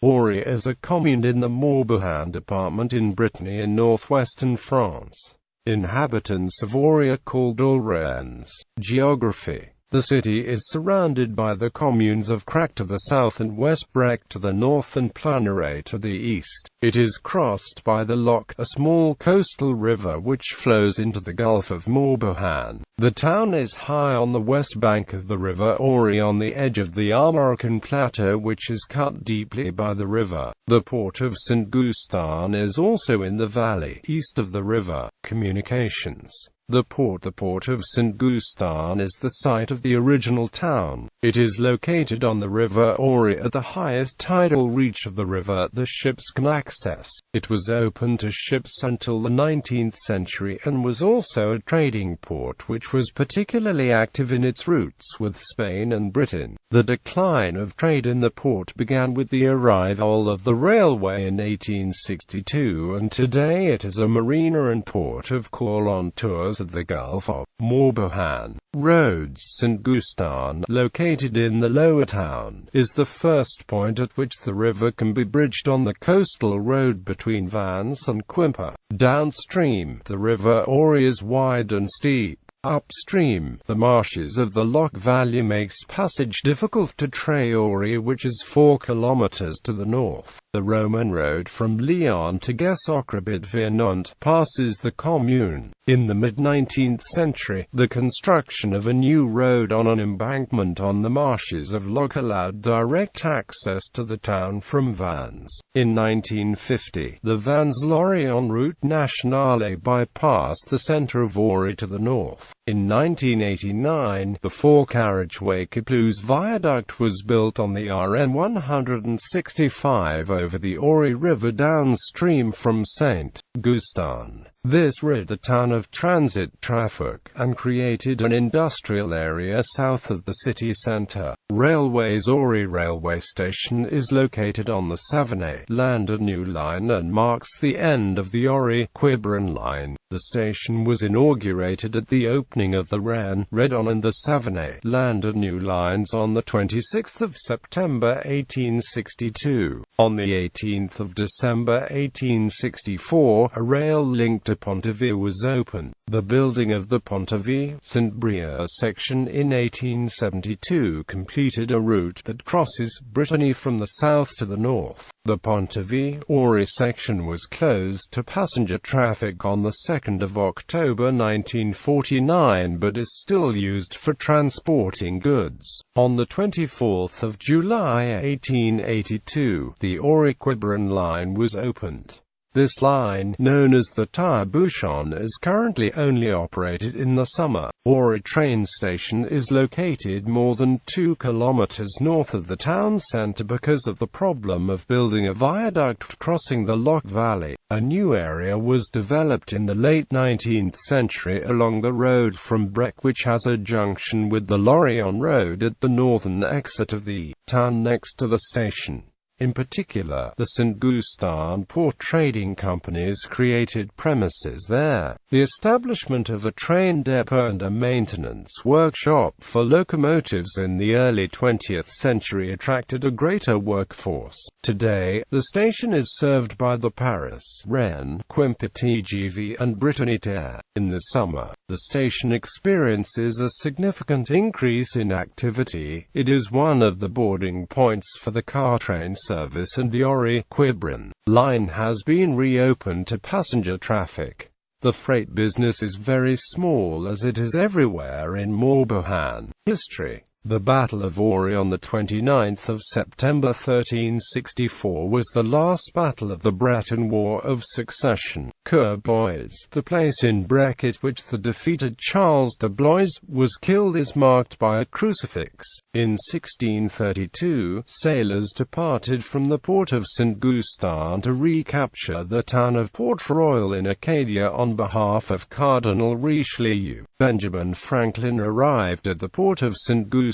Auray is a commune in the Morbihan department in Brittany in northwestern France. Inhabitants of Auray are called Alréens. Geography. The city is surrounded by the communes of Crac to the south and West-Brec to the north and Connolley to the east. It is crossed by the Loch, a small coastal river which flows into the Gulf of Morbihan. The town is high on the west bank of the river Auray on the edge of the Alréens plateau which is cut deeply by the river. The port of Saint-Gustin is also in the valley, east of the river. Communications. The port of Saint-Gustin is the site of the original town. It is located on the river Auray at the highest tidal reach of the river the ships can access. It was open to ships until the 19th century and was also a trading port which was particularly active in its routes with Spain and Britain. The decline of trade in the port began with the arrival of the railway in 1862 and today it is a marina and port of call on tours of the Gulf of Morbihan. Roads. Saint-Gustin, located in the lower town, is the first point at which the river can be bridged on the coastal road between Vans and Quimper. Downstream, the river Auray is wide and steep. Upstream, the marshes of the Loch Valley makes passage difficult to Auray, which is 4 kilometers to the north. The Roman road from Lyon to Guessocrabit-Vernont passes the commune. In the mid-19th century, the construction of a new road on an embankment on the marshes of Loch allowed direct access to the town from Vans. In 1950, the Vans-Lorient route nationale bypassed the centre of Auray to the north. In 1989, the 4-carriageway Caplouse viaduct was built on the RN 165 over the Auray River downstream from Saint-Gustin. This rid the town of transit traffic, and created an industrial area south of the city centre. Railways. Auray railway station is located on the Savonay-Landernau line and marks the end of the Auray-Quiberon line. The station was inaugurated at the opening of the Redon and the Savonay-Landernau lines on the 26th of September 1862. On the 18th of December 1864, a rail link to Pontivy was opened. The building of the Pontivy-Saint-Brieuc section in 1872 completed a route that crosses Brittany from the south to the north. The Pontivy-Auray section was closed to passenger traffic on the 2nd of October 1949 but is still used for transporting goods. On the 24th of July 1882, the Auray-Quiberon line was opened. This line, known as the Tire-Bouchon, is currently only operated in the summer. Auray train station is located more than 2 kilometers north of the town centre because of the problem of building a viaduct crossing the Loch Valley. A new area was developed in the late 19th century along the road from Brec, which has a junction with the Lorient Road at the northern exit of the town next to the station. In particular, the Saint-Gustin port trading companies created premises there. The establishment of a train depot and a maintenance workshop for locomotives in the early 20th century attracted a greater workforce. Today, the station is served by the Paris, Rennes, Quimper TGV and Brittany TER. In the summer, the station experiences a significant increase in activity. It is one of the boarding points for the car train service, and the Auray-Quiberon line has been reopened to passenger traffic. The freight business is very small as it is everywhere in Morbihan. History. The Battle of Auray on the 29th of September 1364 was the last battle of the Breton War of Succession. Courbois, the place in Brec at which the defeated Charles de Blois was killed, is marked by a crucifix. In 1632, sailors departed from the port of Saint-Gustin to recapture the town of Port-Royal in Acadia on behalf of Cardinal Richelieu. Benjamin Franklin arrived at the port of Saint-Gustin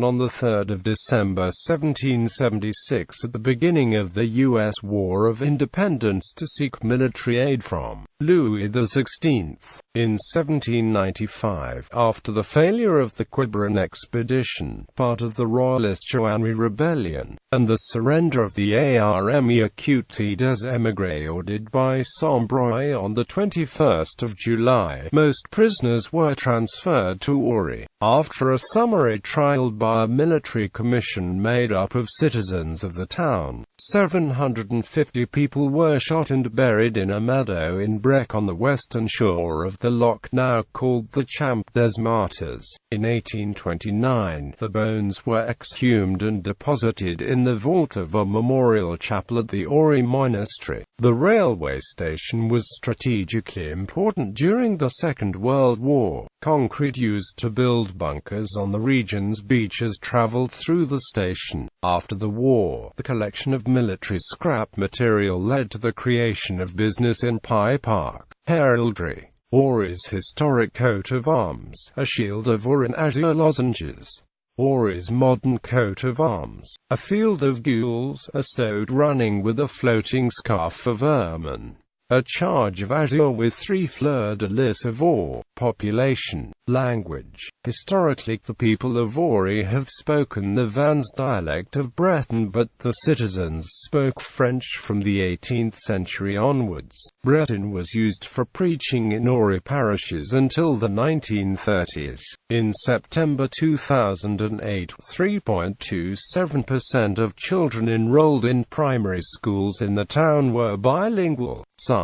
on the 3rd of December 1776 at the beginning of the U.S. War of Independence to seek military aid from Louis XVI. In 1795, after the failure of the Quiberon expedition, part of the Royalist Joannery Rebellion, and the surrender of the Armée Acute des Émigrés ordered by Sombreuil on the 21st of July, most prisoners were transferred to Auray. After a summary trial by a military commission made up of citizens of the town, 750 people were shot and buried in a meadow in Brec on the western shore of the loch now called the Champ des Martyrs. In 1829, the bones were exhumed and deposited in the vault of a memorial chapel at the Auray monastery. The railway station was strategically important during the Second World War. Concrete used to build bunkers on the region's beaches traveled through the station. After the war, the collection of military scrap material led to the creation of business in Pye Park. Heraldry. Auray's historic coat of arms, a shield of or in azure lozenges. Auray's modern coat of arms, a field of gules, a stoat running with a floating scarf of ermine. A charge of azure with 3 fleurs-de-lis of or. Population. Language. Historically, the people of Auray have spoken the Vannes dialect of Breton, but the citizens spoke French from the 18th century onwards. Breton was used for preaching in Auray parishes until the 1930s. In September 2008, 3.27% of children enrolled in primary schools in the town were bilingual. Sites.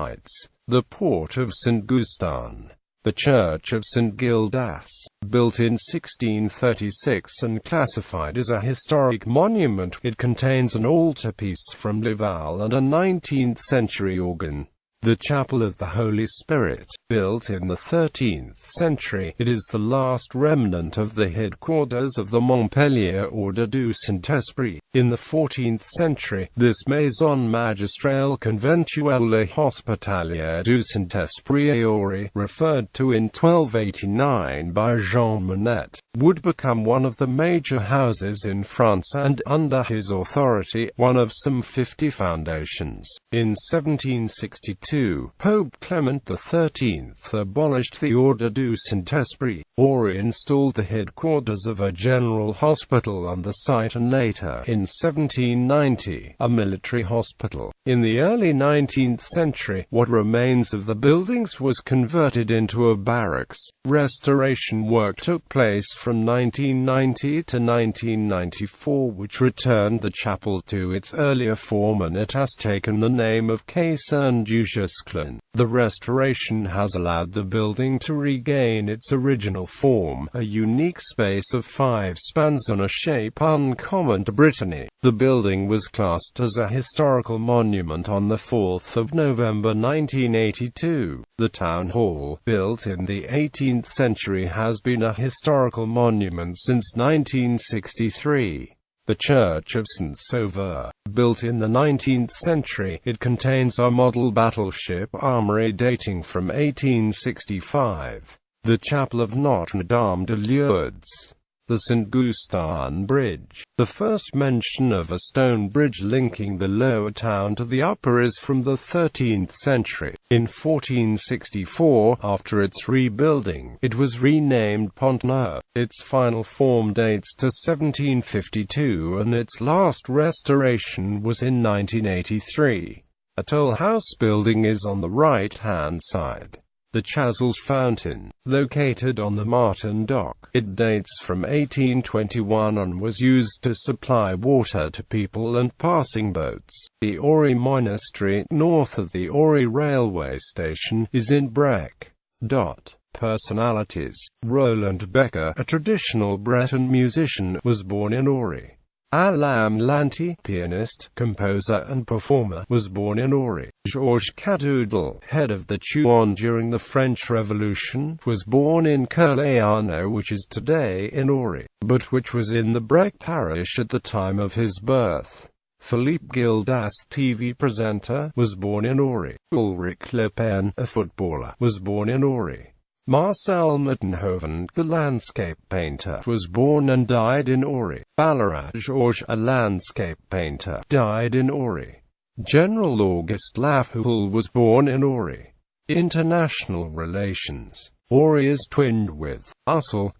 The Port of St. Gustin. The Church of St. Gildas, built in 1636 and classified as a historic monument, it contains an altarpiece from Laval and a 19th-century organ. The Chapel of the Holy Spirit, built in the 13th century, it is the last remnant of the headquarters of the Montpellier Ordre du Saint-Esprit. In the 14th century, this Maison Magistrale Conventuelle et Hospitalière du Saint-Esprit à Auray, referred to in 1289 by Jean Monnet, would become one of the major houses in France and, under his authority, one of some 50 foundations. In 1762, Pope Clement XIII abolished the Ordre du Saint-Esprit. Auray installed the headquarters of a general hospital on the site and later, in 1790, a military hospital. In the early 19th century, what remains of the buildings was converted into a barracks. Restoration work took place from 1990 to 1994, which returned the chapel to its earlier form, and it has taken the name of Quai Saint-Jusclin. The restoration has allowed the building to regain its original form, a unique space of 5 spans on a shape uncommon to Brittany. The building was classed as a historical monument on the 4th of November 1982. The town hall, built in the 18th century, has been a historical monument since 1963. The Church of St. Sauveur, built in the 19th century, it contains a model battleship armory dating from 1865. The Chapel of Notre Dame de Lourdes. The St. Gustin Bridge. The first mention of a stone bridge linking the lower town to the upper is from the 13th century. In 1464, after its rebuilding, it was renamed Pont Neuf. Its final form dates to 1752 and its last restoration was in 1983. A toll house building is on the right-hand side. The Chazelles Fountain, located on the Martin Dock. It dates from 1821 and was used to supply water to people and passing boats. The Auray Monastery, north of the Auray railway station, is in Brec. Personalities. Roland Becker, a traditional Breton musician, was born in Auray. Alain Lanty, pianist, composer and performer, was born in Auray. Georges Cadoudal, head of the Chouan during the French Revolution, was born in Courlayano, which is today in Auray, but which was in the Brec parish at the time of his birth. Philippe Gildas, TV presenter, was born in Auray. Ulrich Le Pen, a footballer, was born in Auray. Marcel Mittenhoven, the landscape painter, was born and died in Auray. Ballarat Georges, a landscape painter, died in Auray. General Auguste Lafoule was born in Auray. International relations. Auray is twinned with Ussel,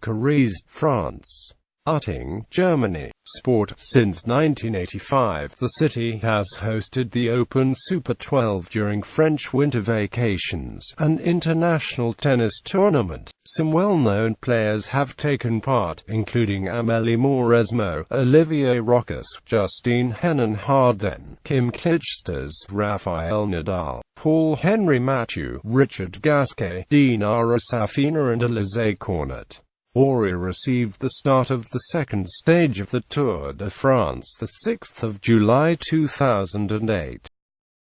France. Utting, Germany. Sport. Since 1985, the city has hosted the Open Super 12 during French winter vacations, an international tennis tournament. Some well-known players have taken part, including Amélie Mauresmo, Olivier Rochus, Justine Henin-Hardenne, Kim Clijsters, Rafael Nadal, Paul-Henri Mathieu, Richard Gasquet, Dinara Safina and Alizé Cornet. Auray received the start of the second stage of the Tour de France 6 July 2008.